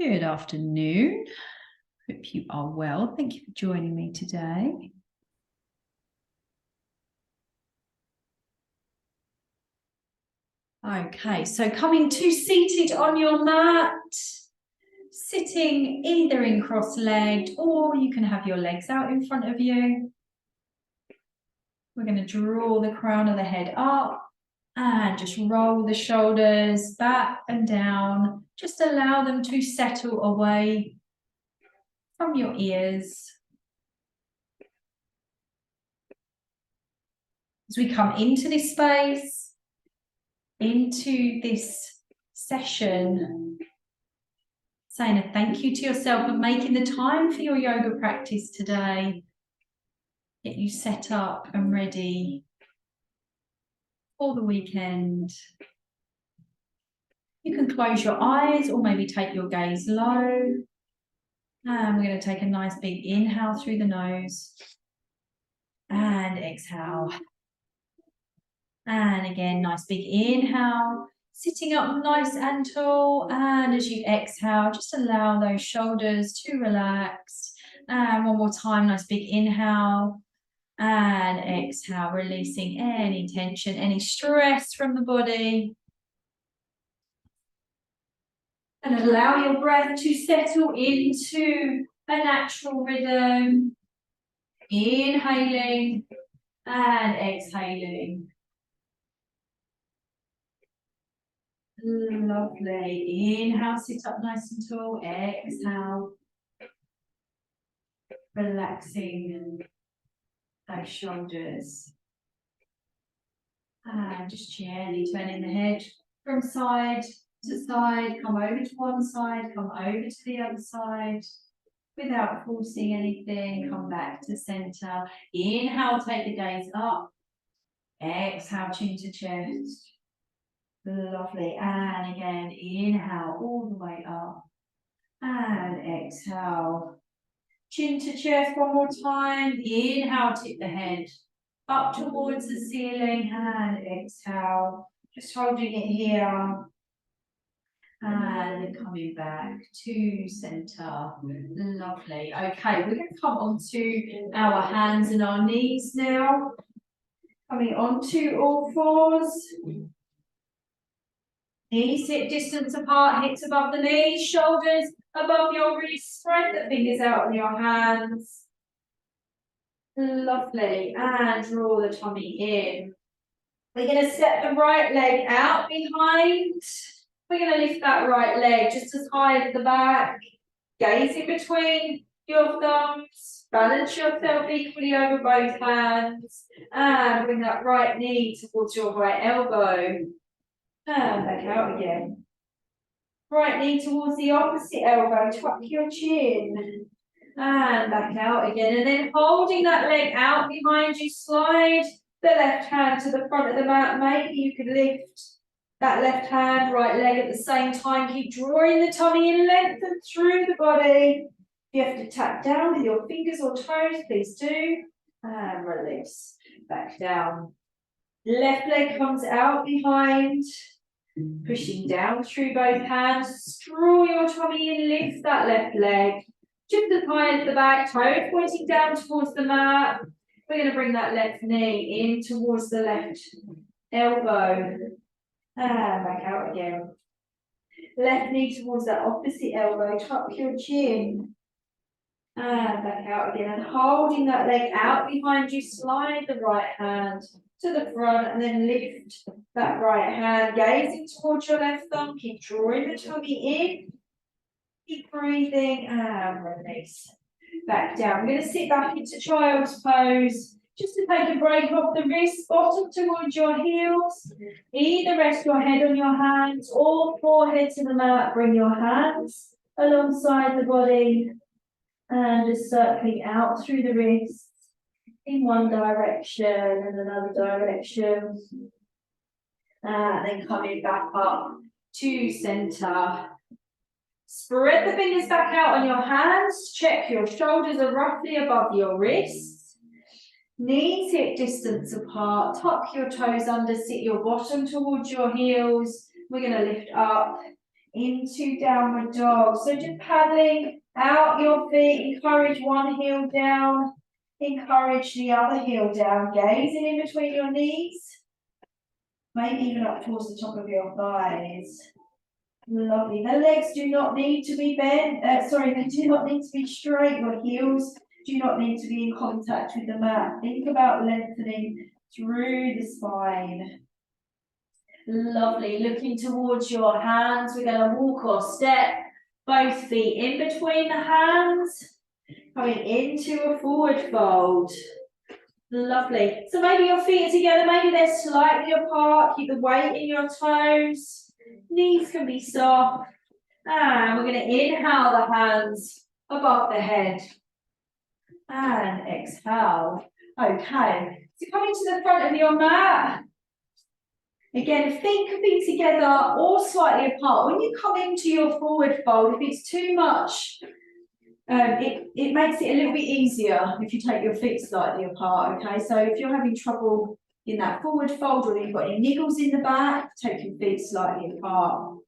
Good afternoon. Hope you are well. Thank you for joining me today. Okay, so coming to seated on your mat, sitting either in cross-legged or you can have your legs out in front of you. We're going to draw the crown of the head up and just roll the shoulders back and down. Just allow them to settle away from your ears. As we come into this space, into this session, saying a thank you to yourself and making the time for your yoga practice today. Get you set up and ready for the weekend. You can close your eyes or maybe take your gaze low. And we're going to take a nice big inhale through the nose and exhale. And again, nice big inhale, sitting up nice and tall. And as you exhale, just allow those shoulders to relax. And one more time, nice big inhale. And exhale, releasing any tension, any stress from the body. And allow your breath to settle into a natural rhythm. Inhaling and exhaling. Lovely. Inhale, sit up nice and tall. Exhale. Relaxing those shoulders. And just gently turning the head from side to side. Come over to one side, come over to the other side. Without forcing anything, come back to center. Inhale, take the gaze up. Exhale, chin to chest. Lovely. And again, inhale all the way up. And exhale. Chin to chest one more time. Inhale, tip the head up towards the ceiling. And exhale. Just holding it here. And then coming back to center. Lovely. Okay, we're going to come onto our hands and our knees now. Coming onto all fours. Knees hip distance apart, hips above the knees, shoulders above your wrists. Spread the fingers out on your hands. Lovely. And draw the tummy in. We're going to step the right leg out behind. We're going to lift that right leg just as high as the back. Gaze in between your thumbs. Balance yourself equally over both hands. And bring that right knee towards your right elbow. And back out again. Right knee towards the opposite elbow. Tuck your chin. And back out again. And then holding that leg out behind you, slide the left hand to the front of the mat. Maybe you could lift that left hand, right leg at the same time. Keep drawing the tummy in, lengthen through the body. If you have to tap down with your fingers or toes, please do. And release. Back down. Left leg comes out behind. Pushing down through both hands. Draw your tummy in, lift that left leg. Just as high as the back, toes pointing down towards the mat. We're going to bring that left knee in towards the left elbow. And back out again. Left knee towards that opposite elbow. Tuck your chin. And back out again. And holding that leg out behind you, slide the right hand to the front and then lift that right hand. Gazing towards your left thumb. Keep drawing the tummy in. Keep breathing and release. Back down. We're going to sit back into child's pose. Just to take a break off the wrists, bottom towards your heels. Either rest your head on your hands or forehead to the mat. Bring your hands alongside the body and just circling out through the wrists in one direction and another direction. And then coming back up to center. Spread the fingers back out on your hands. Check your shoulders are roughly above your wrists. Knees hip distance apart. Tuck your toes under, sit your bottom towards your heels. We're going to lift up into downward dog. So just paddling out your feet, encourage one heel down, encourage the other heel down, gazing in between your knees, maybe even up towards the top of your thighs. Lovely. The legs do not need to be bent, they do not need to be straight. Your heels do not need to be in contact with the mat. Think about lengthening through the spine. Lovely. Looking towards your hands, we're going to walk or step both feet in between the hands, coming into a forward fold. Lovely. So maybe your feet are together, maybe they're slightly apart. Keep the weight in your toes. Knees can be soft. And we're going to inhale the hands above the head. And exhale. Okay. So coming to the front of your mat. Again, feet can be together or slightly apart. When you come into your forward fold, if it's too much, it makes it a little bit easier if you take your feet slightly apart, okay? So if you're having trouble in that forward fold or you've got any niggles in the back, take your feet slightly apart.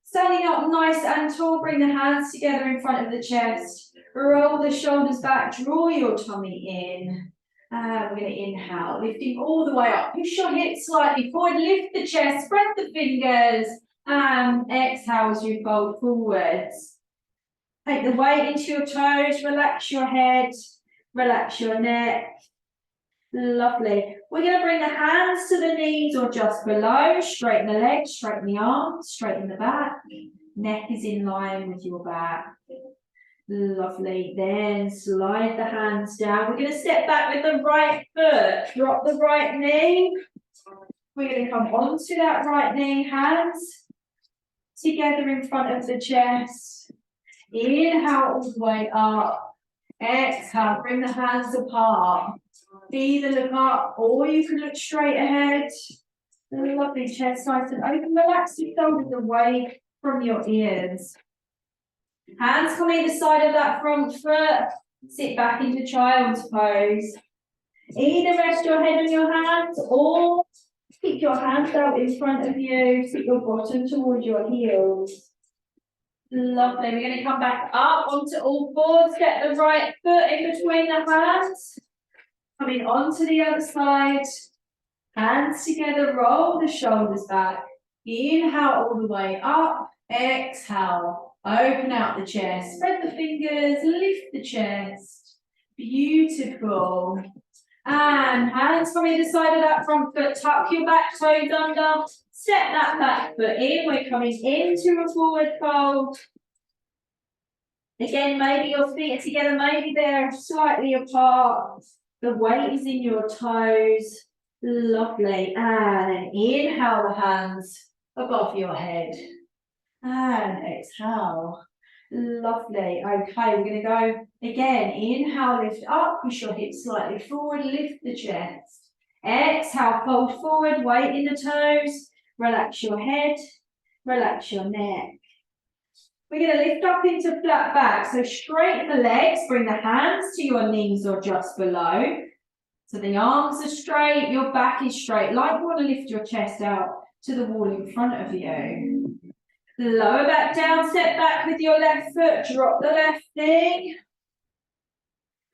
Standing up nice and tall, bring the hands together in front of the chest. Roll the shoulders back, draw your tummy in. And we're going to inhale, lifting all the way up. Push your hips slightly forward, lift the chest, spread the fingers, and exhale as you fold forwards. Take the weight into your toes, relax your head, relax your neck. Lovely. We're going to bring the hands to the knees or just below. Straighten the legs, straighten the arms, straighten the back. Neck is in line with your back. Lovely. Then slide the hands down. We're going to step back with the right foot. Drop the right knee. We're going to come onto that right knee, hands together in front of the chest. Inhale all the way up. Exhale, bring the hands apart. Either look up or you can look straight ahead. Lovely, chest nice and open. Relax your shoulders away from your ears. Hands come either side of that front foot. Sit back into child's pose. Either rest your head on your hands or keep your hands out in front of you. Sit your bottom towards your heels. Lovely. We're going to come back up onto all fours. Get the right foot in between the hands. Coming onto the other side. Hands together. Roll the shoulders back. Inhale all the way up. Exhale. Open out the chest. Spread the fingers. Lift the chest. Beautiful. And hands from either side of that front foot. Tuck your back toes under. Step that back foot in. We're coming into a forward fold. Again, maybe your feet are together. Maybe they're slightly apart. The weight is in your toes. Lovely. And then inhale the hands above your head. And exhale. Lovely. Okay, we're going to go again. Inhale, lift up. Push your hips slightly forward. Lift the chest. Exhale, fold forward. Weight in the toes. Relax your head. Relax your neck. We're going to lift up into flat back. So straighten the legs. Bring the hands to your knees or just below. So the arms are straight. Your back is straight. Like you want to lift your chest out to the wall in front of you. Lower back down, step back with your left foot, drop the left knee.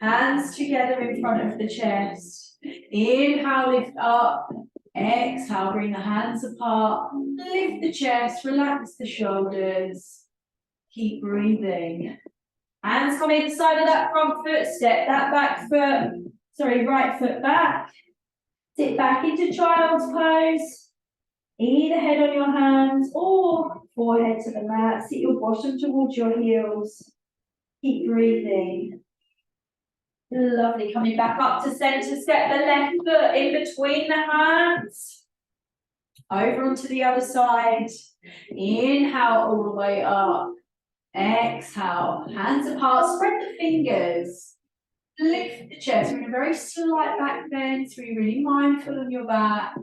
Hands together in front of the chest. Inhale, lift up. Exhale, bring the hands apart. Lift the chest, relax the shoulders. Keep breathing. Hands come inside of that front foot, step that right foot back. Sit back into child's pose. Either head on your hands or forehead to the mat. Sit your bottom towards your heels. Keep breathing. Lovely. Coming back up to centre. Step the left foot in between the hands. Over onto the other side. Inhale all the way up. Exhale. Hands apart. Spread the fingers. Lift the chest. We're in a very slight back bend, so you're really mindful of your back.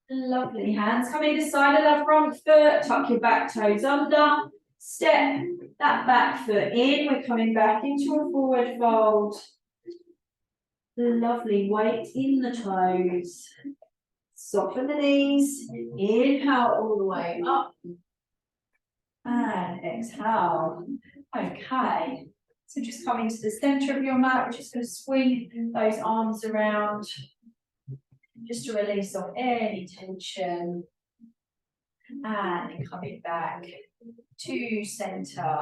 Lovely. Hands come either side of the front foot. Tuck your back toes under. Step that back foot in. We're coming back into a forward fold. Lovely. Weight in the toes. Soften the knees. Inhale all the way up. And exhale. Okay. So just coming to the center of your mat, we're just going to swing those arms around just to release off any tension. And coming back to center.